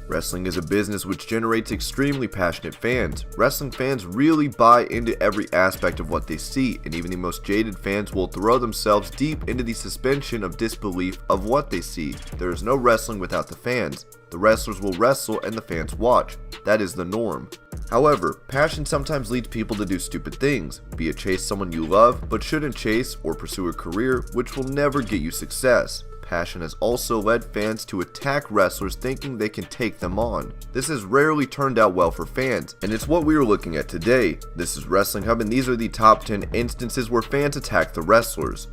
Wrestling is a business which generates extremely passionate fans. Wrestling fans really buy into every aspect of what they see, and even the most jaded fans will throw themselves deep into the suspension of disbelief of what they see. There is no wrestling without the fans. The wrestlers will wrestle and the fans watch. That is the norm. However, passion sometimes leads people to do stupid things, be it chase someone you love but shouldn't chase, or pursue a career which will never get you success. Passion has also led fans to attack wrestlers thinking they can take them on. This has rarely turned out well for fans, and it's what we are looking at today. This is Wrestling Hub, and these are the top 10 instances where fans attack the wrestlers.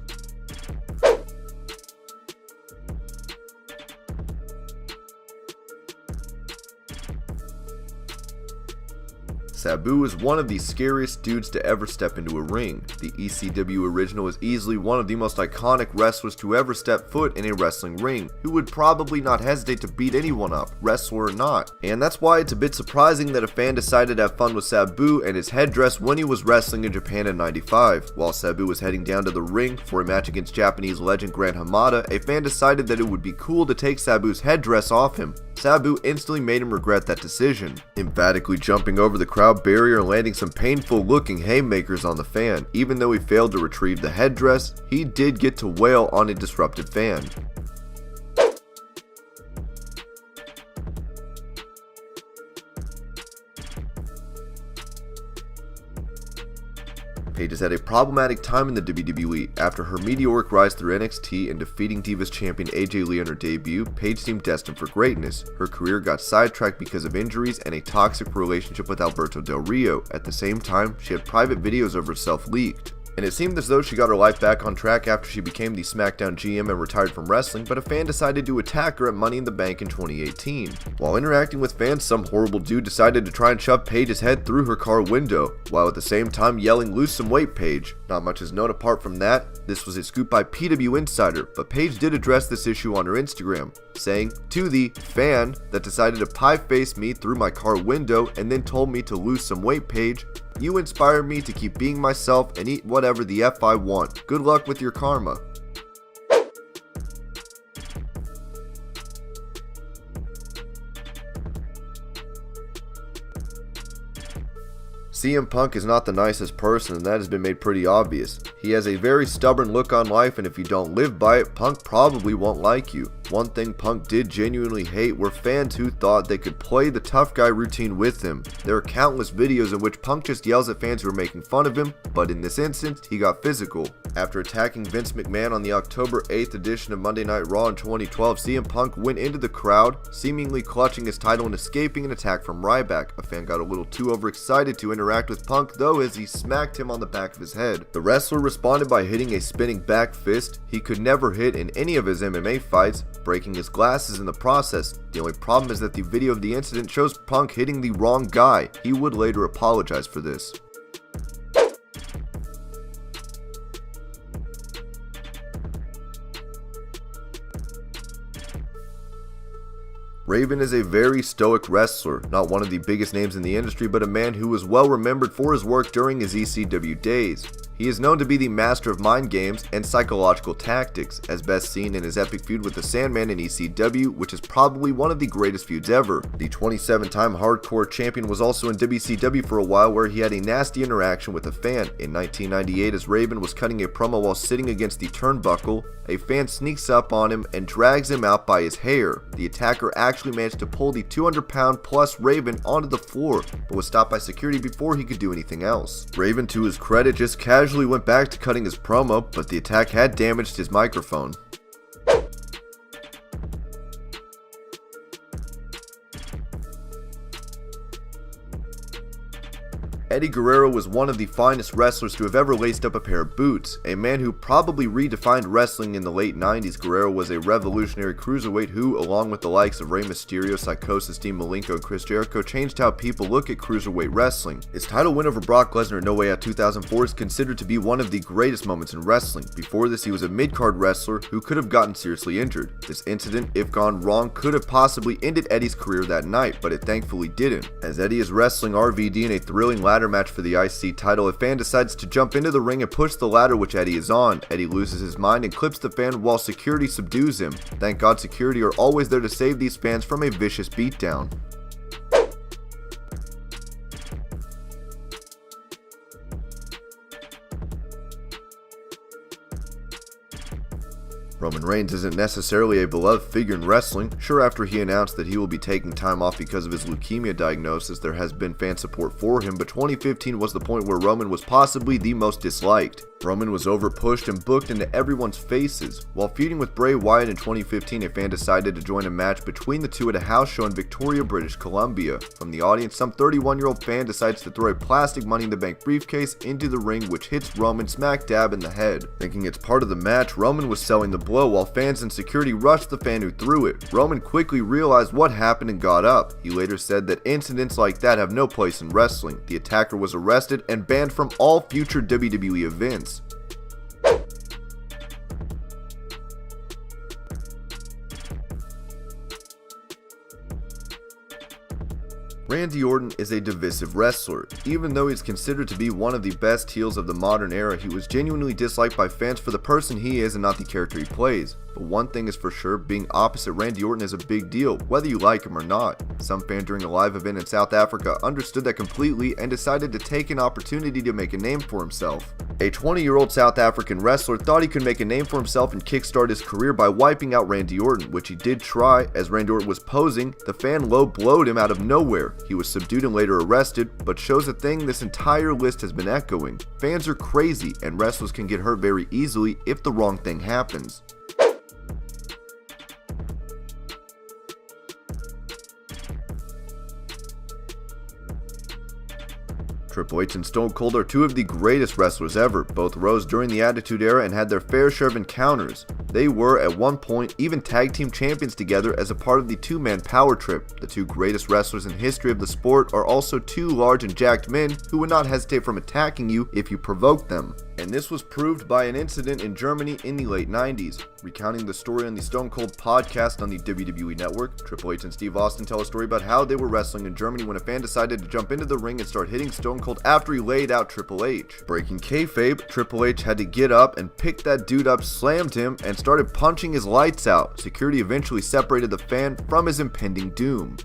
Sabu is one of the scariest dudes to ever step into a ring. The ECW original is easily one of the most iconic wrestlers to ever step foot in a wrestling ring, who would probably not hesitate to beat anyone up, wrestler or not. And that's why it's a bit surprising that a fan decided to have fun with Sabu and his headdress when he was wrestling in Japan in '95. While Sabu was heading down to the ring for a match against Japanese legend Gran Hamada, a fan decided that it would be cool to take Sabu's headdress off him. Sabu instantly made him regret that decision, emphatically jumping over the crowd barrier and landing some painful looking haymakers on the fan. Even though he failed to retrieve the headdress, he did get to wail on a disrupted fan. Paige has had a problematic time in the WWE. After her meteoric rise through NXT and defeating Divas champion AJ Lee on her debut, Paige seemed destined for greatness. Her career got sidetracked because of injuries and a toxic relationship with Alberto Del Rio. At the same time, she had private videos of herself leaked. And it seemed as though she got her life back on track after she became the SmackDown GM and retired from wrestling, but a fan decided to attack her at Money in the Bank in 2018. While interacting with fans, some horrible dude decided to try and shove Paige's head through her car window, while at the same time yelling, "Lose some weight, Paige." Not much is known apart from that. This was a scoop by PW Insider, but Paige did address this issue on her Instagram, saying, "To the fan that decided to pie-face me through my car window and then told me to lose some weight, Paige, you inspired me to keep being myself and eat whatever the F I want. Good luck with your karma." CM Punk is not the nicest person, and that has been made pretty obvious. He has a very stubborn look on life, and if you don't live by it, Punk probably won't like you. One thing Punk did genuinely hate were fans who thought they could play the tough guy routine with him. There are countless videos in which Punk just yells at fans who are making fun of him, but in this instance, he got physical. After attacking Vince McMahon on the October 8th edition of Monday Night Raw in 2012, CM Punk went into the crowd, seemingly clutching his title and escaping an attack from Ryback. A fan got a little too overexcited to interact with Punk though, as he smacked him on the back of his head. The wrestler responded by hitting a spinning back fist he could never hit in any of his MMA fights, breaking his glasses in the process. The only problem is that the video of the incident shows Punk hitting the wrong guy. He would later apologize for this. Raven is a very stoic wrestler, not one of the biggest names in the industry, but a man who was well remembered for his work during his ECW days. He is known to be the master of mind games and psychological tactics, as best seen in his epic feud with the Sandman in ECW, which is probably one of the greatest feuds ever. The 27-time hardcore champion was also in WCW for a while, where he had a nasty interaction with a fan. In 1998, as Raven was cutting a promo while sitting against the turnbuckle, a fan sneaks up on him and drags him out by his hair. The attacker actually managed to pull the 200-pound plus Raven onto the floor, but was stopped by security before he could do anything else. Raven, to his credit, just casually went back to cutting his promo, but the attack had damaged his microphone. Eddie Guerrero was one of the finest wrestlers to have ever laced up a pair of boots. A man who probably redefined wrestling in the late 90s, Guerrero was a revolutionary cruiserweight who, along with the likes of Rey Mysterio, Psychosis, Dean Malenko, and Chris Jericho, changed how people look at cruiserweight wrestling. His title win over Brock Lesnar in No Way Out 2004 is considered to be one of the greatest moments in wrestling. Before this, he was a mid-card wrestler who could have gotten seriously injured. This incident, if gone wrong, could have possibly ended Eddie's career that night, but it thankfully didn't, as Eddie is wrestling RVD in a thrilling ladder ladder match for the IC title, a fan decides to jump into the ring and push the ladder which Eddie is on. Eddie loses his mind and clips the fan while security subdues him. Thank God security are always there to save these fans from a vicious beatdown. Roman Reigns isn't necessarily a beloved figure in wrestling. Sure, after he announced that he will be taking time off because of his leukemia diagnosis, there has been fan support for him, but 2015 was the point where Roman was possibly the most disliked. Roman was overpushed and booked into everyone's faces. While feuding with Bray Wyatt in 2015, a fan decided to join a match between the two at a house show in Victoria, British Columbia. From the audience, some 31-year-old fan decides to throw a plastic Money in the Bank briefcase into the ring, which hits Roman smack dab in the head. Thinking it's part of the match, Roman was selling the blow while fans and security rushed the fan who threw it. Roman quickly realized what happened and got up. He later said that incidents like that have no place in wrestling. The attacker was arrested and banned from all future WWE events. Randy Orton is a divisive wrestler. Even though he's considered to be one of the best heels of the modern era, he was genuinely disliked by fans for the person he is and not the character he plays. But one thing is for sure, being opposite Randy Orton is a big deal, whether you like him or not. Some fan during a live event in South Africa understood that completely and decided to take an opportunity to make a name for himself. A 20-year-old South African wrestler thought he could make a name for himself and kickstart his career by wiping out Randy Orton, which he did try. As Randy Orton was posing, the fan low blowed him out of nowhere. He was subdued and later arrested, but shows a thing this entire list has been echoing. Fans are crazy, and wrestlers can get hurt very easily if the wrong thing happens. Triple H and Stone Cold are two of the greatest wrestlers ever. Both rose during the Attitude Era and had their fair share of encounters. They were, at one point, even tag team champions together as a part of the two-man power trip. The two greatest wrestlers in history of the sport are also two large and jacked men who would not hesitate from attacking you if you provoked them. And this was proved by an incident in Germany in the late 90s. Recounting the story on the Stone Cold podcast on the WWE Network, Triple H and Steve Austin tell a story about how they were wrestling in Germany when a fan decided to jump into the ring and start hitting Stone Cold after he laid out Triple H. Breaking kayfabe, Triple H had to get up and pick that dude up, slammed him, and started punching his lights out. Security eventually separated the fan from his impending doom.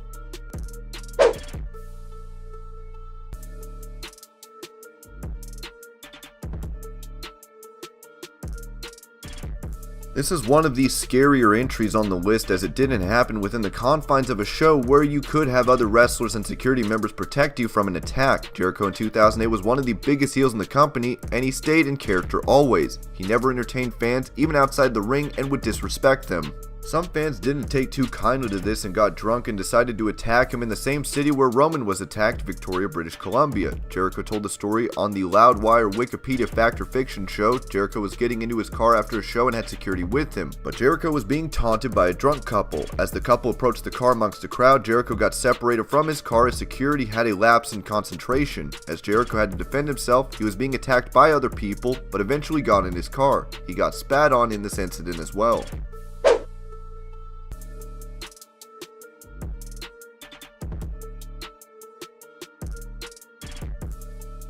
This is one of the scarier entries on the list, as it didn't happen within the confines of a show where you could have other wrestlers and security members protect you from an attack. Jericho in 2008 was one of the biggest heels in the company, and he stayed in character always. He never entertained fans even outside the ring and would disrespect them. Some fans didn't take too kindly to this and got drunk and decided to attack him in the same city where Roman was attacked, Victoria, British Columbia. Jericho told the story on the Loudwire Wikipedia Fact or Fiction show. Jericho was getting into his car after a show and had security with him, but Jericho was being taunted by a drunk couple. As the couple approached the car amongst the crowd, Jericho got separated from his car as security had a lapse in concentration. As Jericho had to defend himself, he was being attacked by other people, but eventually got in his car. He got spat on in this incident as well.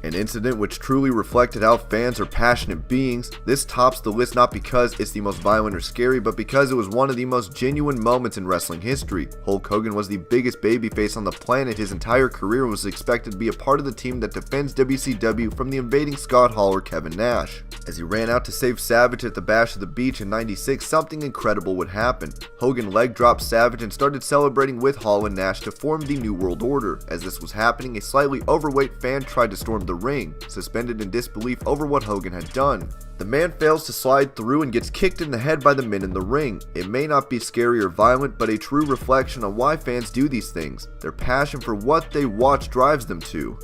An incident which truly reflected how fans are passionate beings. This tops the list not because it's the most violent or scary, but because it was one of the most genuine moments in wrestling history. Hulk Hogan was the biggest babyface on the planet. His entire career and was expected to be a part of the team that defends WCW from the invading Scott Hall or Kevin Nash. As he ran out to save Savage at the Bash of the Beach in '96, something incredible would happen. Hogan leg dropped Savage and started celebrating with Hall and Nash to form the New World Order. As this was happening, a slightly overweight fan tried to storm the ring, suspended in disbelief over what Hogan had done. The man fails to slide through and gets kicked in the head by the men in the ring. It may not be scary or violent, but a true reflection on why fans do these things. Their passion for what they watch drives them to.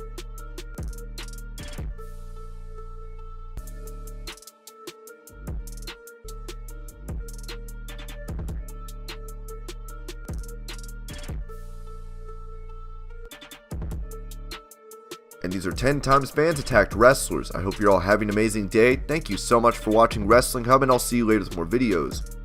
And these are 10 times fans attacked wrestlers. I hope you're all having an amazing day. Thank you so much for watching Wrestling Hub, and I'll see you later with more videos.